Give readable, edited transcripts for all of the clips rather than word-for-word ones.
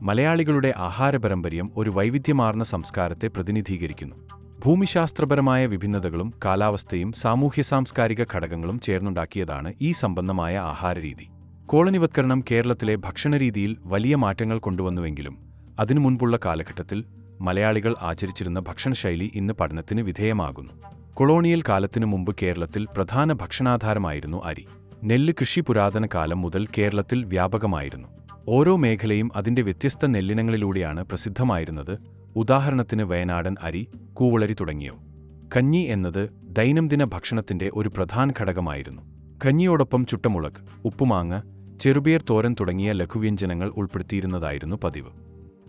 മലയാളികളുടെ ആഹാരപാരമ്പര്യം ഒരു വൈവിധ്യമാർന്ന സംസ്കാരത്തെ പ്രതിനിധീകരിക്കുന്നു. ഭൂമിശാസ്ത്രപരമായ വിഭിന്നതകളും കാലാവസ്ഥയും സാമൂഹ്യ-സാംസ്കാരിക ഘടകങ്ങളും ചേർന്നുണ്ടാക്കിയതാണ് ഈ സമ്പന്നമായ ആഹാരരീതി. കോളനിവത്കരണം കേരളത്തിലെ ഭക്ഷണരീതിയിൽ വലിയ മാറ്റങ്ങൾ കൊണ്ടുവന്നുവെങ്കിലും അതിനു മുൻപുള്ള കാലഘട്ടത്തിൽ മലയാളികൾ ആചരിച്ചിരുന്ന ഭക്ഷണശൈലി ഇന്ന് പഠനത്തിന് വിധേയമാകുന്നു. കൊളോണിയൽ കാലത്തിനു മുമ്പ് കേരളത്തിൽ പ്രധാന ഭക്ഷണാധാരമായിരുന്നു അരി. നെല്ല് കൃഷി പുരാതന കാലം മുതൽ കേരളത്തിൽ വ്യാപകമായിരുന്നു. ഓരോ മേഖലയും അതിന്റെ വ്യത്യസ്ത നെല്ലിനങ്ങളിലൂടെയാണ് പ്രസിദ്ധമായിരുന്നത്. ഉദാഹരണത്തിന് വയനാടൻ അരി, കൂവളരി തുടങ്ങിയവ. കഞ്ഞി എന്നത് ദൈനംദിന ഭക്ഷണത്തിന്റെ ഒരു പ്രധാന ഘടകമായിരുന്നു. കഞ്ഞിയോടൊപ്പം ചുട്ടമുളക്, ഉപ്പുമാങ്ങ, ചെറുപയർ തോരൻ തുടങ്ങിയ ലഘുവ്യഞ്ജനങ്ങൾ ഉൾപ്പെടുത്തിയിരുന്നതായിരുന്നു പതിവ്.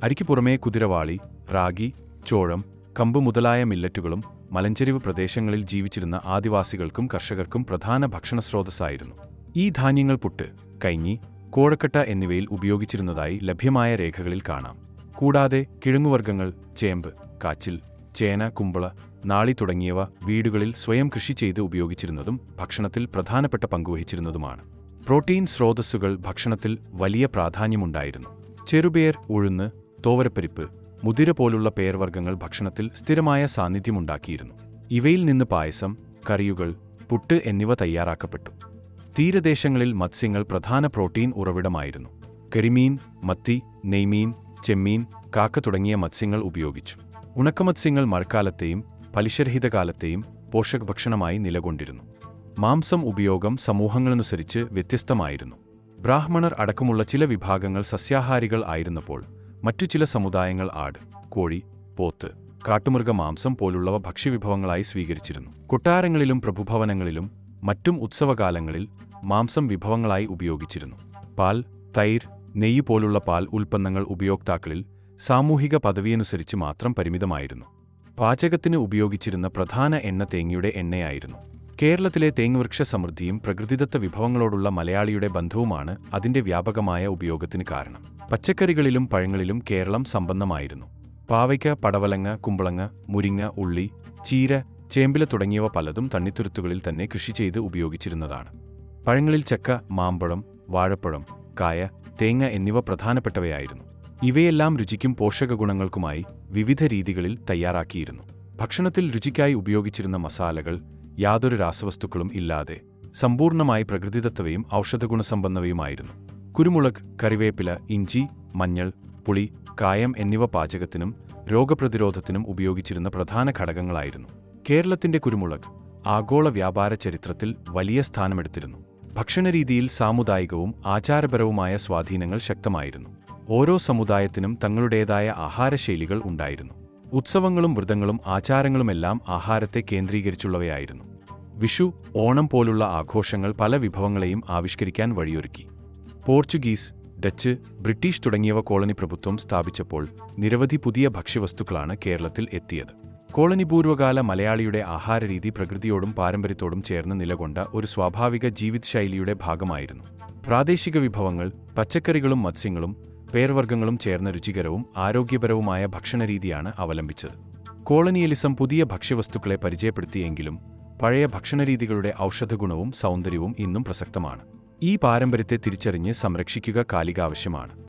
അരിക്ക് പുറമേ കുതിരവാളി, റാഗി, ചോളം, കമ്പ് മുതലായ മില്ലറ്റുകളും മലഞ്ചെരിവ് പ്രദേശങ്ങളിൽ ജീവിച്ചിരുന്ന ആദിവാസികൾക്കും കർഷകർക്കും പ്രധാന ഭക്ഷണസ്രോതസ്സായിരുന്നു. ഈ ധാന്യങ്ങൾ പുട്ട്, കഞ്ഞി, കോഴക്കട്ട എന്നിവയിൽ ഉപയോഗിച്ചിരുന്നതായി ലഭ്യമായ രേഖകളിൽ കാണാം. കൂടാതെ കിഴങ്ങുവർഗ്ഗങ്ങൾ, ചേമ്പ്, കാച്ചിൽ, ചേന, കുമ്പള, നാളി തുടങ്ങിയവ വീടുകളിൽ സ്വയം കൃഷി ചെയ്ത് ഉപയോഗിച്ചിരുന്നതും ഭക്ഷണത്തിൽ പ്രധാനപ്പെട്ട പങ്കുവഹിച്ചിരുന്നതുമാണ്. പ്രോട്ടീൻ സ്രോതസ്സുകൾ ഭക്ഷണത്തിൽ വലിയ പ്രാധാന്യമുണ്ടായിരുന്നു. ചെറുപയർ, ഉഴുന്ന്, തോവരപ്പരിപ്പ്, മുതിര പോലുള്ള പയർവർഗ്ഗങ്ങൾ ഭക്ഷണത്തിൽ സ്ഥിരമായ സാന്നിധ്യമുണ്ടാക്കിയിരുന്നു. ഇവയിൽ നിന്ന് പായസം, കറിയുകൾ, പുട്ട് എന്നിവ തയ്യാറാക്കപ്പെട്ടു. തീരദേശങ്ങളിൽ മത്സ്യങ്ങൾ പ്രധാന പ്രോട്ടീൻ ഉറവിടമായിരുന്നു. കരിമീൻ, മത്തി, നെയ്മീൻ, ചെമ്മീൻ, കാക്ക തുടങ്ങിയ മത്സ്യങ്ങൾ ഉപയോഗിച്ചു. ഉണക്കമത്സ്യങ്ങൾ മഴക്കാലത്തെയും പലിശരഹിതകാലത്തെയും പോഷകഭക്ഷണമായി നിലകൊണ്ടിരുന്നു. മാംസം ഉപയോഗം സമൂഹങ്ങളനുസരിച്ച് വ്യത്യസ്തമായിരുന്നു. ബ്രാഹ്മണർ അടക്കമുള്ള ചില വിഭാഗങ്ങൾ സസ്യാഹാരികൾ ആയിരുന്നപ്പോൾ മറ്റു ചില സമുദായങ്ങൾ ആട്, കോഴി, പോത്ത്, കാട്ടുമൃഗ മാംസം പോലുള്ളവ ഭക്ഷ്യവിഭവങ്ങളായി സ്വീകരിച്ചിരുന്നു. കൊട്ടാരങ്ങളിലും പ്രഭുഭവനങ്ങളിലും മറ്റും ഉത്സവകാലങ്ങളിൽ മാംസം വിഭവങ്ങളായി ഉപയോഗിച്ചിരുന്നു. പാൽ, തൈര്, നെയ്യ് പോലുള്ള പാൽ ഉൽപ്പന്നങ്ങൾ ഉപയോക്താക്കളിൽ സാമൂഹിക പദവിയനുസരിച്ച് മാത്രം പരിമിതമായിരുന്നു. പാചകത്തിന് ഉപയോഗിച്ചിരുന്ന പ്രധാന എണ്ണ തേങ്ങയുടെ എണ്ണയായിരുന്നു. കേരളത്തിലെ തേങ്ങവൃക്ഷ സമൃദ്ധിയും പ്രകൃതിദത്ത വിഭവങ്ങളോടുള്ള മലയാളിയുടെ ബന്ധവുമാണ് അതിന്റെ വ്യാപകമായ ഉപയോഗത്തിന് കാരണം. പച്ചക്കറികളിലും പഴങ്ങളിലും കേരളം സമ്പന്നമായിരുന്നു. പാവയ്ക്ക, പടവലങ്ങ, കുമ്പളങ്ങ, മുരിങ്ങ, ഉള്ളി, ചീര, ചേമ്പില തുടങ്ങിയവ പലതും തണ്ണിത്തുരുത്തുകളിൽ തന്നെ കൃഷി ചെയ്ത് ഉപയോഗിച്ചിരുന്നതാണ്. പഴങ്ങളിൽ ചക്ക, മാമ്പഴം, വാഴപ്പഴം, കായ, തേങ്ങ എന്നിവ പ്രധാനപ്പെട്ടവയായിരുന്നു. ഇവയെല്ലാം രുചിക്കും പോഷകഗുണങ്ങൾക്കുമായി വിവിധ രീതികളിൽ തയ്യാറാക്കിയിരുന്നു. ഭക്ഷണത്തിൽ രുചിക്കായി ഉപയോഗിച്ചിരുന്ന മസാലകൾ യാതൊരു രാസവസ്തുക്കളും ഇല്ലാതെ സമ്പൂർണ്ണമായി പ്രകൃതിദത്തവയും ഔഷധഗുണസമ്പന്നവയുമായിരുന്നു. കുരുമുളക്, കറിവേപ്പില, ഇഞ്ചി, മഞ്ഞൾ, പുളി, കായം എന്നിവ പാചകത്തിനും രോഗപ്രതിരോധത്തിനും ഉപയോഗിച്ചിരുന്ന പ്രധാന ഘടകങ്ങളായിരുന്നു. കേരളത്തിന്റെ കുരുമുളക് ആഗോള വ്യാപാര ചരിത്രത്തിൽ വലിയ സ്ഥാനമെടുത്തിരുന്നു. ഭക്ഷണരീതിയിൽ സാമുദായികവും ആചാരപരവുമായ സ്വാധീനങ്ങൾ ശക്തമായിരുന്നു. ഓരോ സമുദായത്തിനും തങ്ങളുടേതായ ആഹാരശൈലികൾ ഉണ്ടായിരുന്നു. ഉത്സവങ്ങളും വ്രതങ്ങളും ആചാരങ്ങളുമെല്ലാം ആഹാരത്തെ കേന്ദ്രീകരിച്ചുള്ളവയായിരുന്നു. വിഷു, ഓണം പോലുള്ള ആഘോഷങ്ങൾ പല വിഭവങ്ങളെയും ആവിഷ്കരിക്കാൻ വഴിയൊരുക്കി. പോർച്ചുഗീസ്, ഡച്ച്, ബ്രിട്ടീഷ് തുടങ്ങിയവ കോളനി പ്രഭുത്വം സ്ഥാപിച്ചപ്പോൾ നിരവധി പുതിയ ഭക്ഷ്യവസ്തുക്കളാണ് കേരളത്തിൽ എത്തിയത്. കോളനിപൂർവകാല മലയാളിയുടെ ആഹാരരീതി പ്രകൃതിയോടും പാരമ്പര്യത്തോടും ചേർന്ന് നിലകൊണ്ട ഒരു സ്വാഭാവിക ജീവിതശൈലിയുടെ ഭാഗമായിരുന്നു. പ്രാദേശിക വിഭവങ്ങൾ, പച്ചക്കറികളും മത്സ്യങ്ങളും പേർവർഗ്ഗങ്ങളും ചേർന്ന രുചികരവും ആരോഗ്യപരവുമായ ഭക്ഷണരീതിയാണ് അവലംബിച്ചത്. കോളനിയലിസം പുതിയ ഭക്ഷ്യവസ്തുക്കളെ പരിചയപ്പെടുത്തിയെങ്കിലും പഴയ ഭക്ഷണരീതികളുടെ ഔഷധഗുണവും സൗന്ദര്യവും ഇന്നും പ്രസക്തമാണ്. ഈ പാരമ്പര്യത്തെ തിരിച്ചറിഞ്ഞ് സംരക്ഷിക്കുക കാലികാവശ്യമാണ്.